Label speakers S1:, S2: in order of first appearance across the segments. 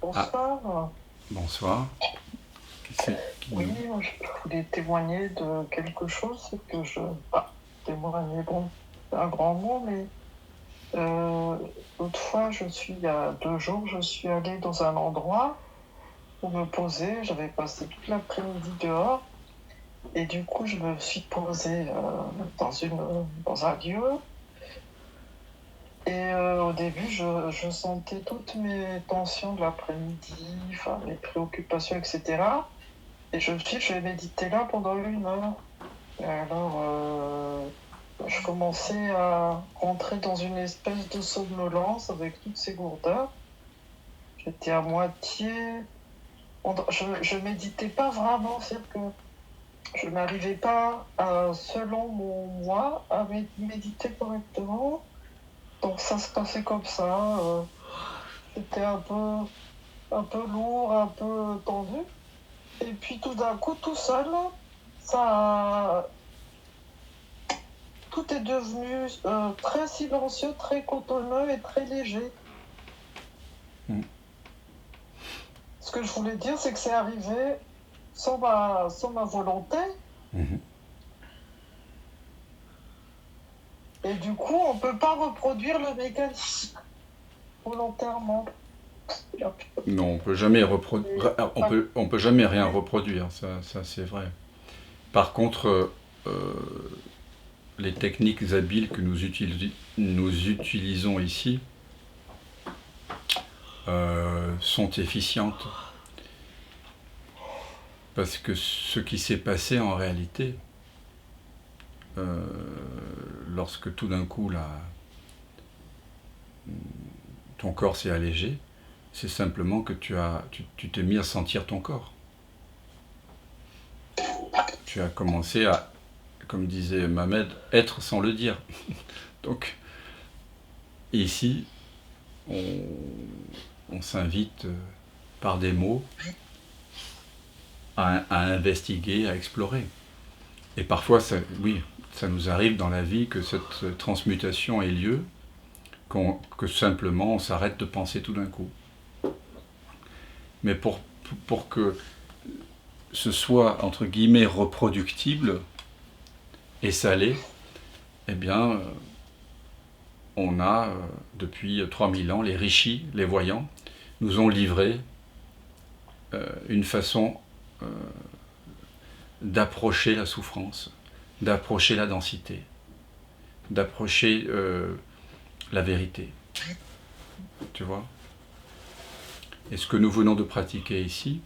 S1: Ah,
S2: Bonsoir.
S1: bonsoir. Qui
S2: Oui,
S1: nous...
S2: je voulais témoigner de quelque chose, c'est que témoigner, bon, c'est un grand mot, mais euh, l'autre fois, il y a 2 jours, je suis allée dans un endroit pour me poser. J'avais passé toute l'après-midi dehors, et du coup, je me suis posée dans un lieu. Et au début, je sentais toutes mes tensions de l'après-midi, enfin, mes préoccupations, etc. Et je me suis dit, je vais méditer là pendant 1 heure. Et alors, je commençais à rentrer dans une espèce de somnolence avec toutes ces lourdeurs. J'étais à moitié. Je méditais pas vraiment, c'est-à-dire que je n'arrivais pas, selon mon moi, à méditer correctement. Donc ça se passait comme ça. C'était un peu lourd, un peu tendu. Et puis tout d'un coup, tout seul, ça, tout est devenu très silencieux, très cotonneux et très léger.
S1: Mm.
S2: Ce que je voulais dire, c'est que c'est arrivé sans ma volonté.
S1: Mhm.
S2: Et du coup, on ne peut pas reproduire le mécanisme volontairement.
S1: Non, on peut jamais
S2: Et,
S1: on peut jamais rien reproduire, ça c'est vrai. Par contre, les techniques habiles que nous utilisons ici sont efficientes. Parce que ce qui s'est passé en réalité, euh, lorsque tout d'un coup ton corps s'est allégé, c'est simplement que tu t'es mis à sentir ton corps. Tu as commencé à, comme disait Mohamed, être sans le dire. Donc ici, on, on s'invite par des mots à investiguer, à explorer. Et parfois, oui, ça nous arrive dans la vie que cette transmutation ait lieu, que simplement on s'arrête de penser tout d'un coup. Mais pour que ce soit, entre guillemets, reproductible et salé, eh bien, on a, depuis 3000 ans, les rishis, les voyants, nous ont livré une façon euh, d'approcher la souffrance, d'approcher la densité, d'approcher la vérité. Tu vois? Et ce que nous venons de pratiquer ici,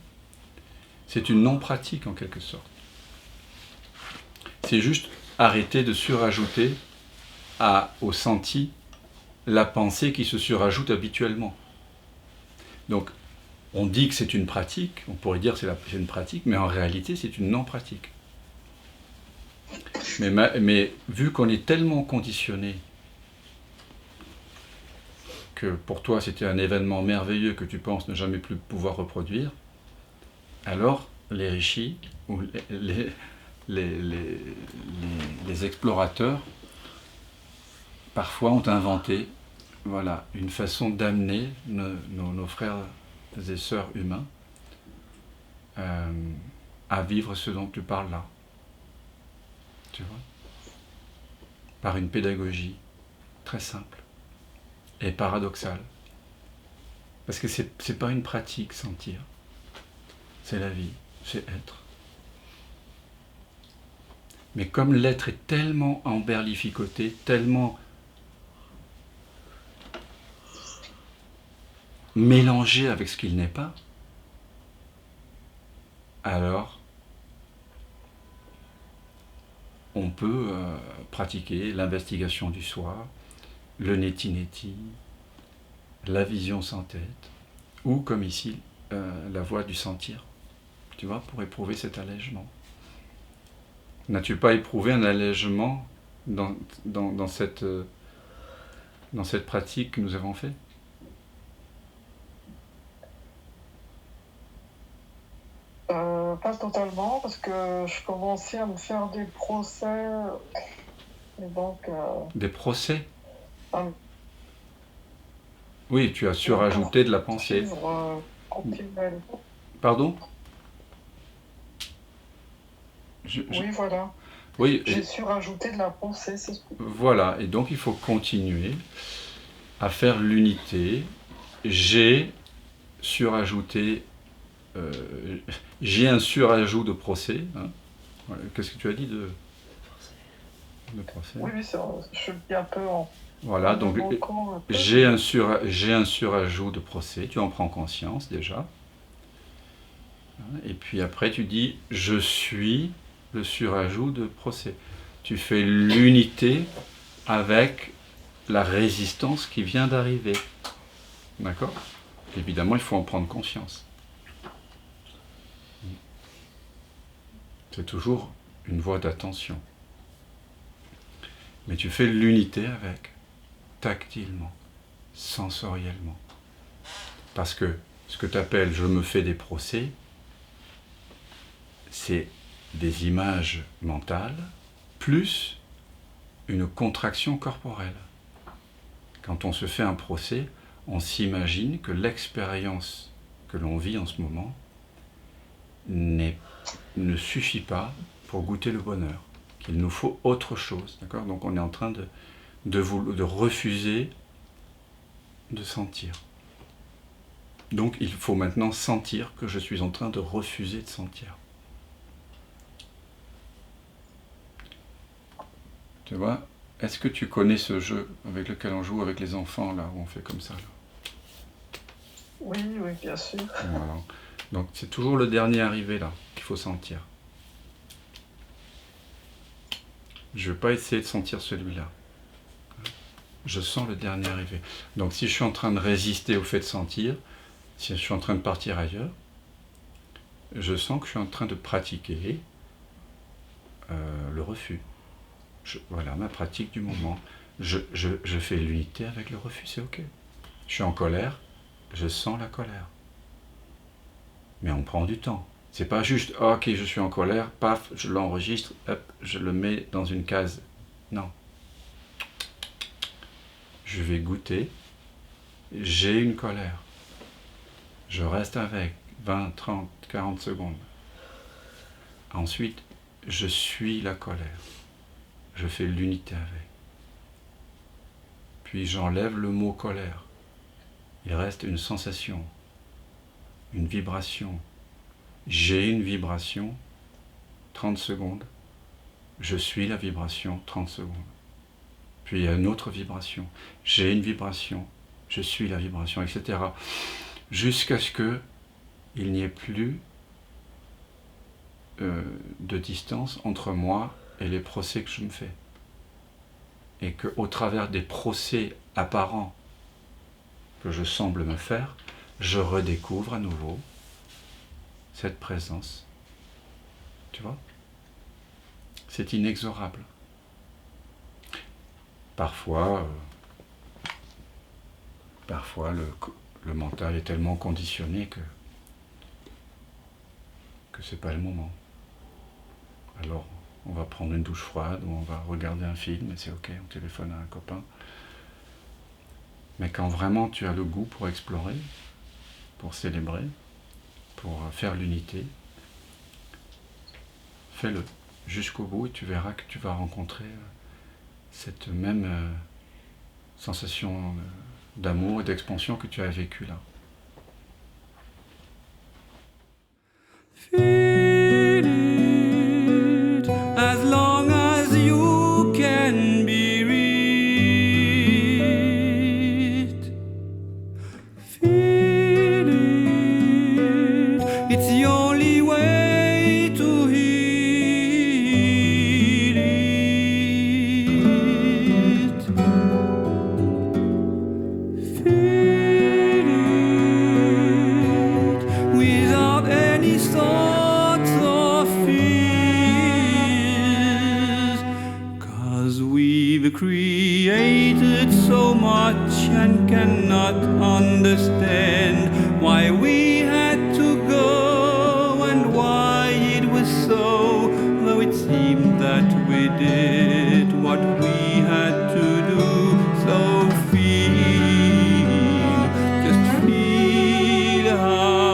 S1: c'est une non-pratique en quelque sorte. C'est juste arrêter de surajouter au senti la pensée qui se surajoute habituellement. Donc, on dit que c'est une pratique, on pourrait dire que c'est une pratique, mais en réalité, c'est une non-pratique. Mais vu qu'on est tellement conditionné que pour toi c'était un événement merveilleux que tu penses ne jamais plus pouvoir reproduire, alors les rishis ou les, les, les explorateurs parfois ont inventé, voilà, une façon d'amener nos frères et sœurs humains euh, à vivre ce dont tu parles là, tu vois, par une pédagogie très simple et paradoxale. Parce que c'est pas une pratique sentir, c'est la vie, c'est être. Mais comme l'être est tellement emberlificoté, tellement mélangé avec ce qu'il n'est pas, alors on peut pratiquer l'investigation du soi, le neti-neti, la vision sans tête, ou comme ici, la voie du sentir, tu vois, pour éprouver cet allègement. N'as-tu pas éprouvé un allègement dans, dans, dans, cette, euh, dans cette pratique que nous avons faite?
S2: Pas totalement, parce que je commençais à me faire des procès. Et donc,
S1: Des procès?
S2: à
S1: Oui, tu as
S2: me
S1: surajouté de la pensée.
S2: poursuivre. continuelle.
S1: Pardon?
S2: Oui, voilà.
S1: Oui,
S2: J'ai surajouté de la pensée, c'est tout.
S1: voilà. Et donc il faut continuer à faire l'unité. J'ai surajouté, j'ai un surajout de procès. Hein. Voilà. Qu'est-ce que tu as dit de procès?
S2: Oui, je suis un peu en...
S1: Voilà, donc j'ai un surajout de procès, tu en prends conscience déjà. Et puis après tu dis je suis le surajout de procès. Tu fais l'unité avec la résistance qui vient d'arriver. D'accord? Évidemment, il faut en prendre conscience. C'est toujours une voie d'attention. Mais tu fais l'unité avec, tactilement, sensoriellement. Parce que ce que tu appelles je me fais des procès, c'est des images mentales plus une contraction corporelle. Quand on se fait un procès, on s'imagine que l'expérience que l'on vit en ce moment ne suffit pas pour goûter le bonheur, qu'il nous faut autre chose. D'accord ? Donc on est en train de refuser de sentir. Donc il faut maintenant sentir que je suis en train de refuser de sentir. Tu vois ? Est-ce que tu connais ce jeu avec lequel on joue avec les enfants, là, où on fait comme ça là ?
S2: Oui, bien sûr.
S1: Voilà. Donc c'est toujours le dernier arrivé, là, qu'il faut sentir. Je ne vais pas essayer de sentir celui-là. Je sens le dernier arrivé. Donc si je suis en train de résister au fait de sentir, si je suis en train de partir ailleurs, je sens que je suis en train de pratiquer le refus. Voilà ma pratique du moment. Je fais l'unité avec le refus, c'est ok. Je suis en colère, je sens la colère. Mais on prend du temps. C'est pas juste, oh, ok, je suis en colère, paf, je l'enregistre, hop, je le mets dans une case. Non. Je vais goûter, j'ai une colère. Je reste avec 20, 30, 40 secondes. Ensuite, je suis la colère. Je fais l'unité avec. Puis j'enlève le mot colère. Il reste une sensation, une vibration. J'ai une vibration, 30 secondes. Je suis la vibration, 30 secondes. Puis il y a une autre vibration. J'ai une vibration, je suis la vibration, etc. Jusqu'à ce qu'il n'y ait plus de distance entre moi et les procès que je me fais. Et qu'au travers des procès apparents que je semble me faire, je redécouvre à nouveau cette présence. Tu vois ? C'est inexorable. Parfois le mental est tellement conditionné que c'est pas le moment. Alors, on va prendre une douche froide ou on va regarder un film et c'est ok, on téléphone à un copain. Mais quand vraiment tu as le goût pour explorer, pour célébrer, pour faire l'unité, fais-le jusqu'au bout et tu verras que tu vas rencontrer cette même sensation d'amour et d'expansion que tu as vécue là.
S3: Feel it as long as you can bear it. Feel it, it's the only way to heal it. Feel it without any thoughts or fears, 'cause we've created so much and cannot understand why we had to go and why it was so, though it seemed that we did what we had to do. So feel, just feel how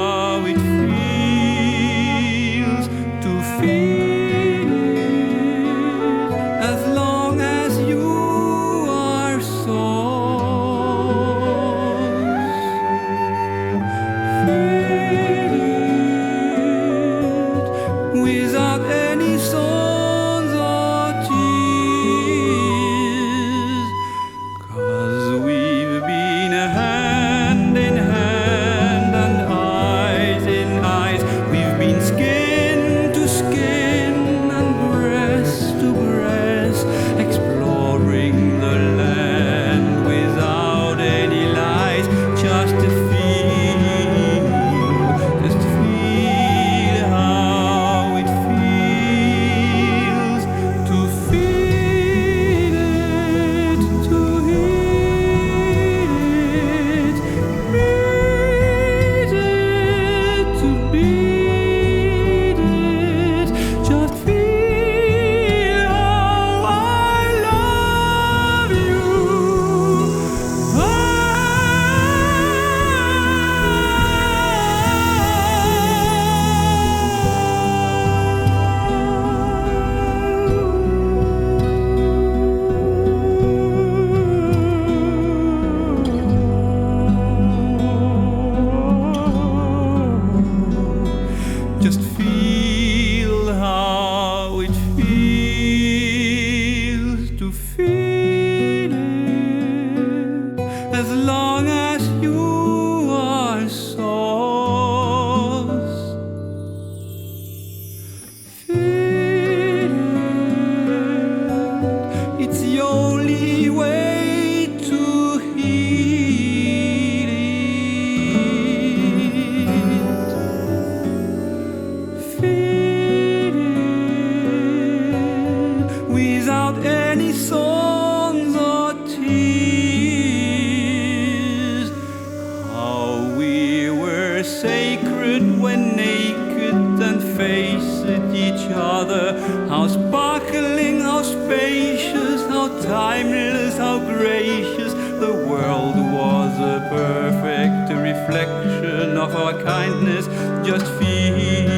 S3: sacred when naked and faced each other. How sparkling, how spacious, how timeless, how gracious. The world was a perfect reflection of our kindness. Just feel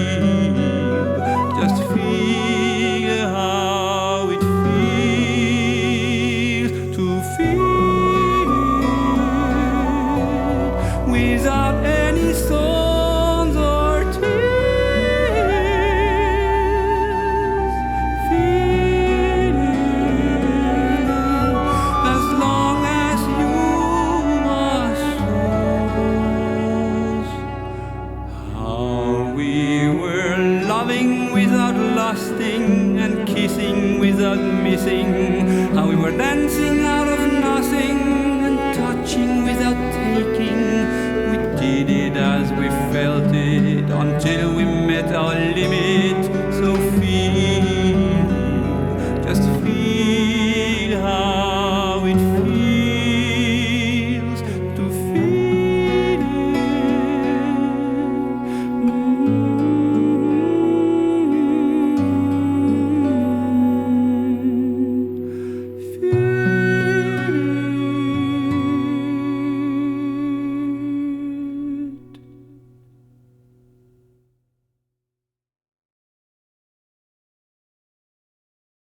S3: how it feels to feel without any songs or tears. Feeling as long as you are souls. How we were loving without lusting and kissing without missing. How we were dancing